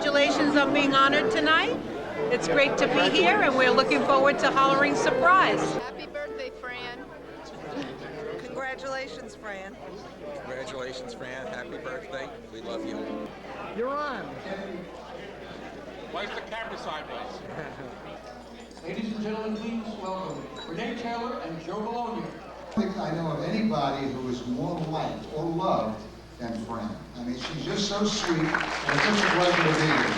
congratulations on being honored tonight. It's great to be here, and we're looking forward to Hollering Surprise. Happy birthday, Fran. Congratulations, Fran. Congratulations, Fran. Happy birthday. We love you. You're on. Why is the camera sideways? Ladies and gentlemen, please welcome Renee Taylor and Joe Bologna. I think I know of anybody who is more liked or loved than Fran. I mean, she's just so sweet, and it's such a pleasure to be here.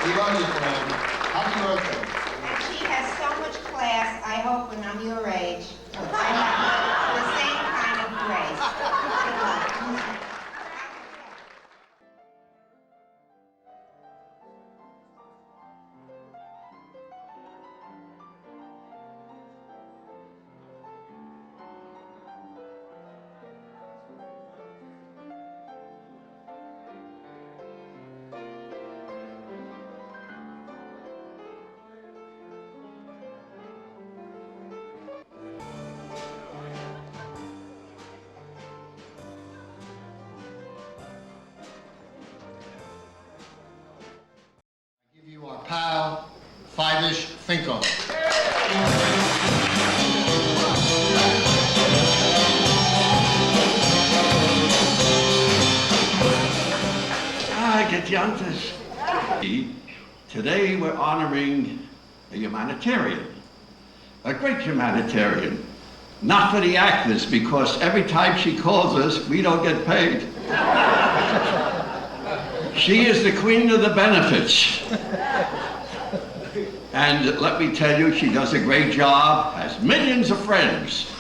We love you, Fran. Happy birthday. And she has so much class, I hope when I'm your age, I have the same kind of grace. Good luck. Our pal, Five-ish Finko. Get youngsters. Today we're honoring a humanitarian, a great humanitarian. Not for the actors, because every time she calls us, we don't get paid. She is the queen of the benefits. And let me tell you, she does a great job, has millions of friends.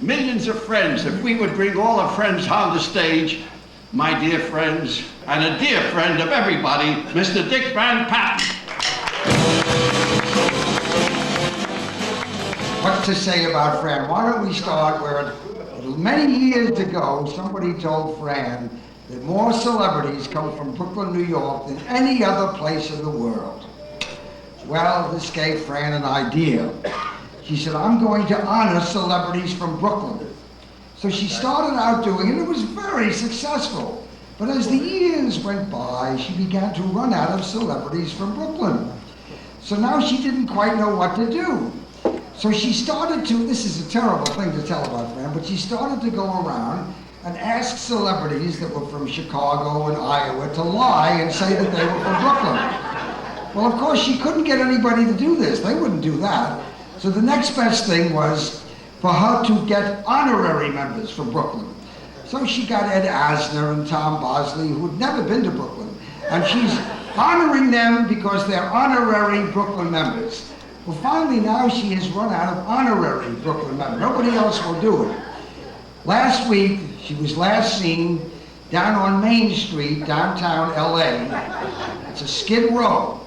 Millions of friends. If we would bring all our friends on the stage, my dear friends, and a dear friend of everybody, Mr. Dick Van Patten. What to say about Fran? Why don't we start where many years ago somebody told Fran that more celebrities come from Brooklyn, New York than any other place in the world. Well, this gave Fran an idea. She said, I'm going to honor celebrities from Brooklyn. So she started out doing it. It was very successful. But as the years went by, she began to run out of celebrities from Brooklyn. So now she didn't quite know what to do. So she started to, this is a terrible thing to tell about Fran, but she started to go around and ask celebrities that were from Chicago and Iowa to lie and say that they were from Brooklyn. Well, of course, she couldn't get anybody to do this. They wouldn't do that. So the next best thing was for her to get honorary members from Brooklyn. So she got Ed Asner and Tom Bosley, who had never been to Brooklyn. And she's honoring them because they're honorary Brooklyn members. Well, finally now she has run out of honorary Brooklyn members. Nobody else will do it. Last week, she was last seen down on Main Street, downtown LA. It's a Skid Row.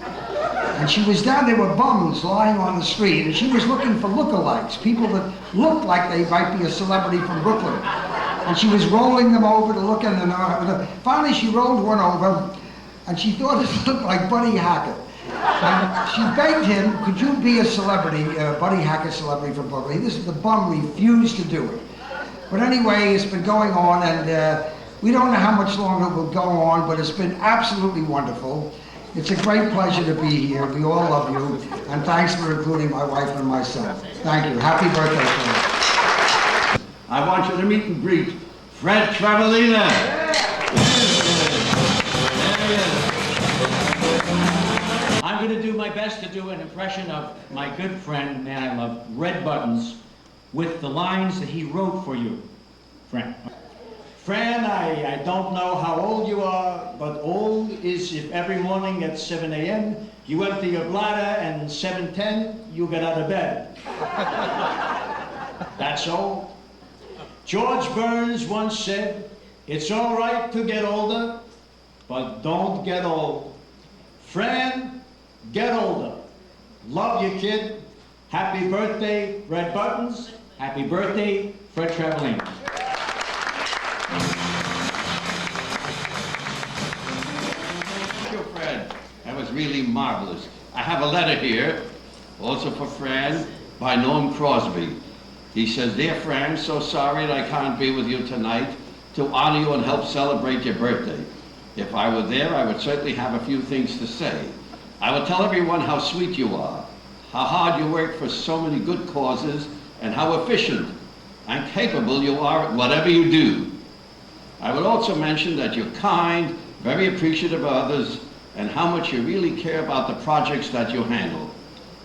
And she was down, there were bums lying on the street, and she was looking for lookalikes, people that looked like they might be a celebrity from Brooklyn. And she was rolling them over to look in, and finally she rolled one over, and she thought it looked like Buddy Hackett. And she begged him, could you be a celebrity, Buddy Hackett celebrity from Brooklyn? The bum refused to do it. But anyway, it's been going on, and we don't know how much longer it will go on, but it's been absolutely wonderful. It's a great pleasure to be here. We all love you, and thanks for including my wife and myself. Thank you. Happy birthday, Fran. I want you to meet and greet Fred Travelina. I'm going to do my best to do an impression of my good friend, man I love, Red Buttons, with the lines that he wrote for you, Fran. Fran, I don't know how old you are, but old is if every morning at 7 a.m. you empty your bladder and 7:10 you get out of bed. That's old. George Burns once said, it's all right to get older, but don't get old. Fran, get older. Love you, kid. Happy birthday, Red Buttons. Happy birthday, Fred Travelina. Fred, that was really marvelous. I have a letter here, also for Fran, by Norm Crosby. He says, Dear Fran, so sorry that I can't be with you tonight to honor you and help celebrate your birthday. If I were there, I would certainly have a few things to say. I would tell everyone how sweet you are, how hard you work for so many good causes, and how efficient and capable you are at whatever you do. I would also mention that you're kind, very appreciative of others, and how much you really care about the projects that you handle.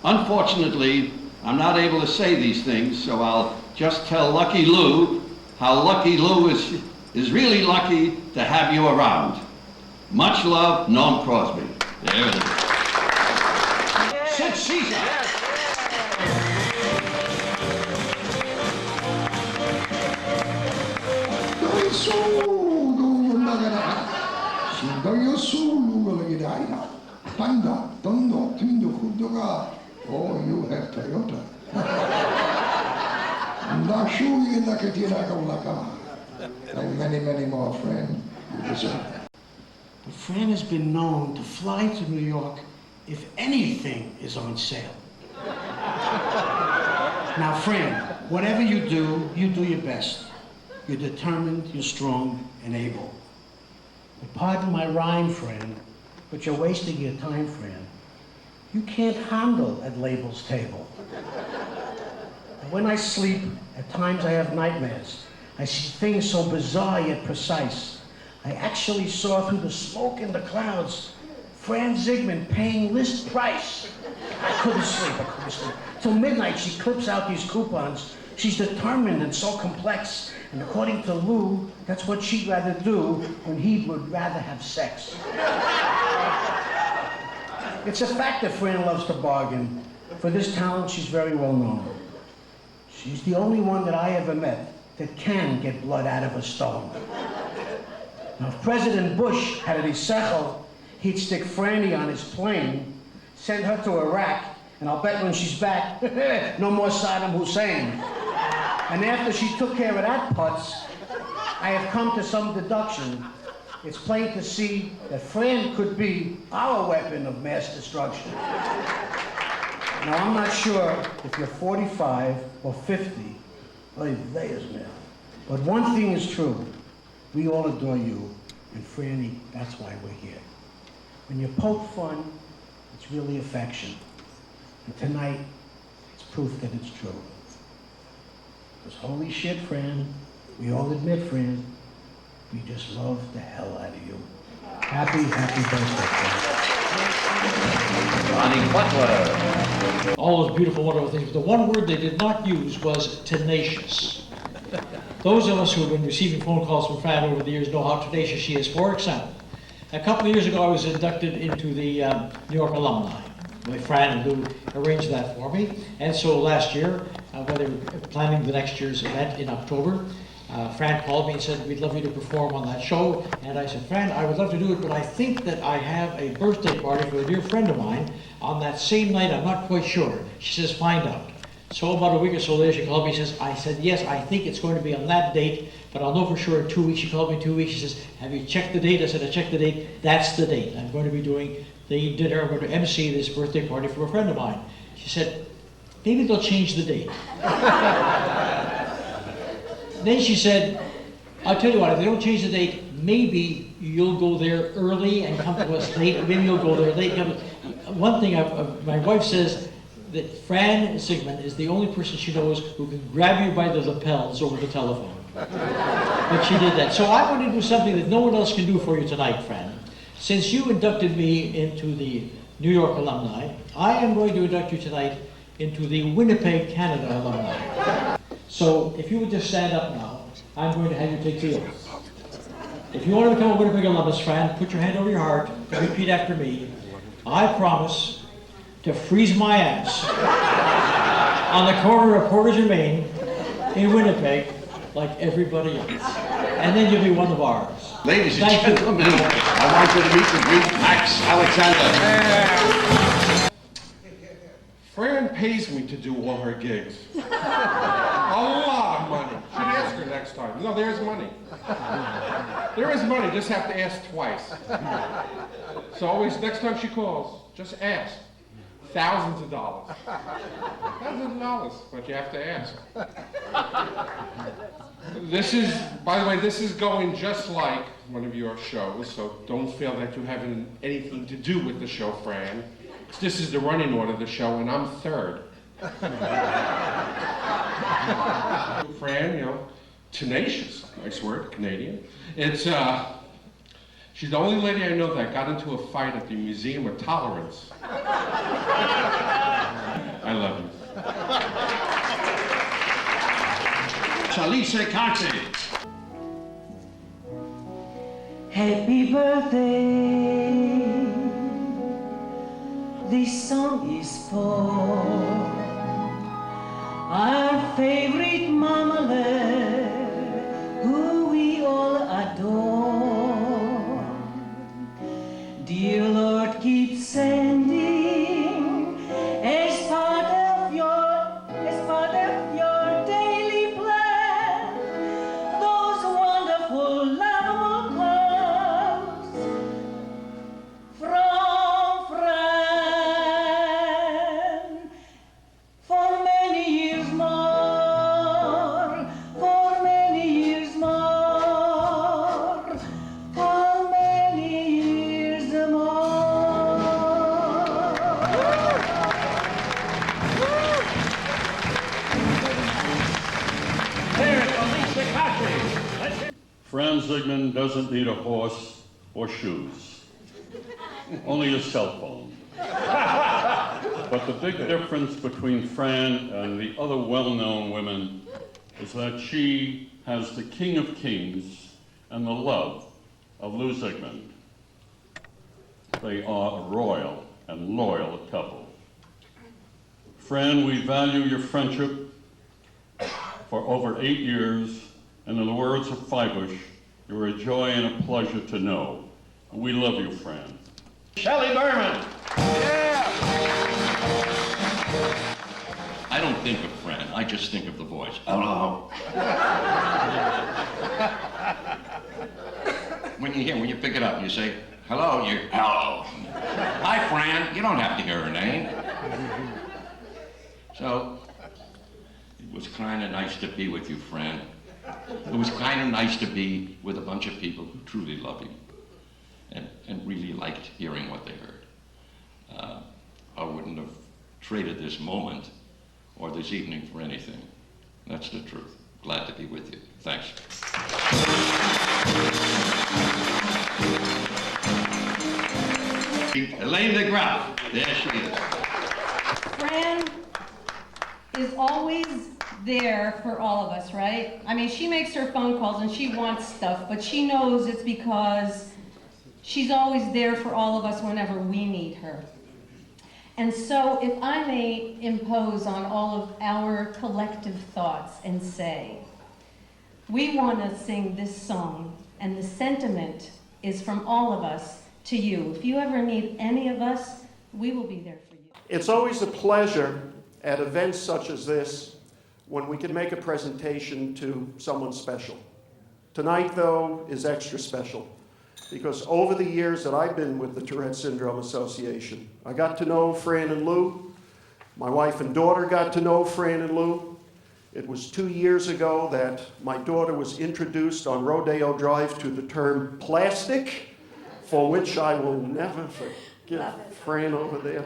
Unfortunately, I'm not able to say these things, so I'll just tell Lucky Lou how Lucky Lou is really lucky to have you around. Much love, Norm Crosby. There it is. Sid Caesar. Oh, you have Toyota. And many, many more, friend. You deserve it. Fran has been known to fly to New York if anything is on sale. Now, Fran, whatever you do your best. You're determined, you're strong, and able. But pardon my rhyme, Fran, but you're wasting your time, Fran. You can't handle at Label's table. When I sleep, at times I have nightmares. I see things so bizarre yet precise. I actually saw through the smoke in the clouds Fran Zygmunt paying list price. I couldn't sleep. Till midnight, she clips out these coupons. She's determined and so complex. And according to Lou, that's what she'd rather do when he would rather have sex. It's a fact that Fran loves to bargain. For this talent, she's very well known. She's the only one that I ever met that can get blood out of a stone. Now, if President Bush had an isechel, he'd stick Franny on his plane, send her to Iraq, and I'll bet when she's back, no more Saddam Hussein. And after she took care of that putz, I have come to some deduction. It's plain to see that Fran could be our weapon of mass destruction. Now, I'm not sure if you're 45 or 50, but one thing is true. We all adore you, and Franny, that's why we're here. When you poke fun, it's really affection. And tonight, it's proof that it's true. Because holy shit, Fran, we all admit, Fran, we just love the hell out of you. Happy birthday, Fran. Ronnie Butler. All those beautiful, wonderful things. But the one word they did not use was tenacious. Those of us who have been receiving phone calls from Fran over the years know how tenacious she is. For example, a couple of years ago I was inducted into the New York alumni. Fran and Lou arranged that for me. And so last year, when they were planning the next year's event in October, Fran called me and said, we'd love you to perform on that show. And I said, Fran, I would love to do it, but I think that I have a birthday party for a dear friend of mine on that same night. I'm not quite sure. She says, find out. So about a week or so later, she called me and says, I said, yes, I think it's going to be on that date, but I'll know for sure in 2 weeks. She called me in 2 weeks. She says, have you checked the date? I said, I checked the date. That's the date. I'm going to be doing the dinner. I'm going to MC this birthday party for a friend of mine. She said, maybe they'll change the date. Then she said, I'll tell you what, if they don't change the date, maybe you'll go there early and come to us late. Maybe you'll go there late. One thing, my wife says that Fran Zygmunt is the only person she knows who can grab you by the lapels over the telephone. But she did that. So I want to do something that no one else can do for you tonight, Fran. Since you inducted me into the New York alumni, I am going to induct you tonight into the Winnipeg, Canada alumni. So if you would just stand up now, I'm going to have you take the oath. If you want to become a Winnipeg alumnus, Fran, put your hand over your heart and repeat after me. I promise to freeze my ass on the corner of Portage and Main in Winnipeg like everybody else. And then you'll be one of ours. Ladies and gentlemen, I want you to meet the Greek Max Alexander. Fran pays me to do all her gigs. A lot of money. Should ask her next time. No, there's money. There is money, just have to ask twice. So always, next time she calls, just ask. Thousands of dollars. Thousands of dollars, but you have to ask. This is, by the way, this is going just like one of your shows, so don't feel that you have anything to do with the show, Fran. This is the running order of the show, and I'm third. Fran, you know, tenacious, nice word, Canadian. It's, she's the only lady I know that got into a fight at the Museum of Tolerance. I love you. Alice Conte. Happy birthday, this song is for our favorite marmalade, who we all adore. Dear Lord, keep sending as part of your daily plan those wonderful lovable calls from Fran for many years more, for many years more, for many years more. There's Alicia Conte. Let's hear. Fran Zygmunt doesn't need a horse or shoes, only a cell phone. But the big difference between Fran and the other well-known women is that she has the King of Kings and the love of Lou Zygmunt. They are a royal and loyal couple. Fran, we value your friendship for over 8 years, and in the words of Freibush, you're a joy and a pleasure to know. We love you, Fran. Shelley Berman. I don't think of Fran, I just think of the voice. Hello. When you pick it up and you say, hello, you, hello. Hi, Fran, you don't have to hear her name. So, it was kind of nice to be with you, Fran. It was kind of nice to be with a bunch of people who truly love you and really liked hearing what they heard. I wouldn't have traded this moment or this evening for anything. That's the truth. Glad to be with you. Thanks. Elaine DeGraff. There she is. Fran is always there for all of us, right? I mean, she makes her phone calls and she wants stuff, but she knows it's because she's always there for all of us whenever we need her. And so, if I may impose on all of our collective thoughts and say, we want to sing this song, and the sentiment is from all of us to you. If you ever need any of us, we will be there for you. It's always a pleasure at events such as this when we can make a presentation to someone special. Tonight, though, is extra special because over the years that I've been with the Tourette Syndrome Association, I got to know Fran and Lou. My wife and daughter got to know Fran and Lou. It was 2 years ago that my daughter was introduced on Rodeo Drive to the term plastic, for which I will never forgive Fran over there.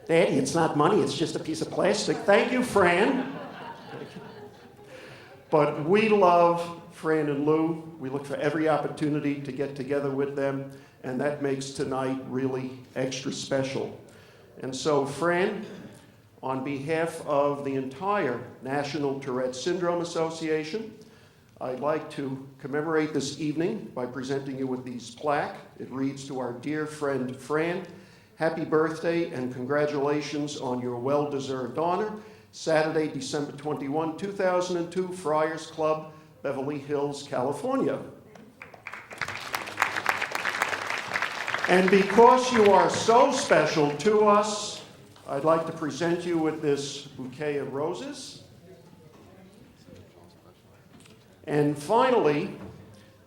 Daddy, it's not money, it's just a piece of plastic. Thank you, Fran. But we love Fran and Lou. We look for every opportunity to get together with them, and that makes tonight really extra special. And so, Fran, on behalf of the entire National Tourette Syndrome Association, I'd like to commemorate this evening by presenting you with these plaque. It reads, to our dear friend Fran, happy birthday and congratulations on your well-deserved honor. Saturday, December 21, 2002, Friars Club, Beverly Hills, California. And because you are so special to us, I'd like to present you with this bouquet of roses. And finally,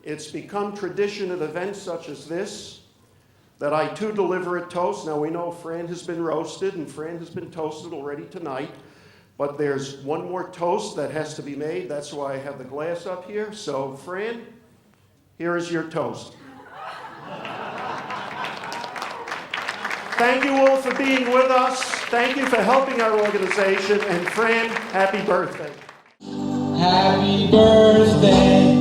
it's become tradition at events such as this that I too deliver a toast. Now we know Fran has been roasted and Fran has been toasted already tonight, But there's one more toast that has to be made. That's why I have the glass up here. So, Fran, here is your toast. Thank you all for being with us. Thank you for helping our organization. And Fran, happy birthday. Happy birthday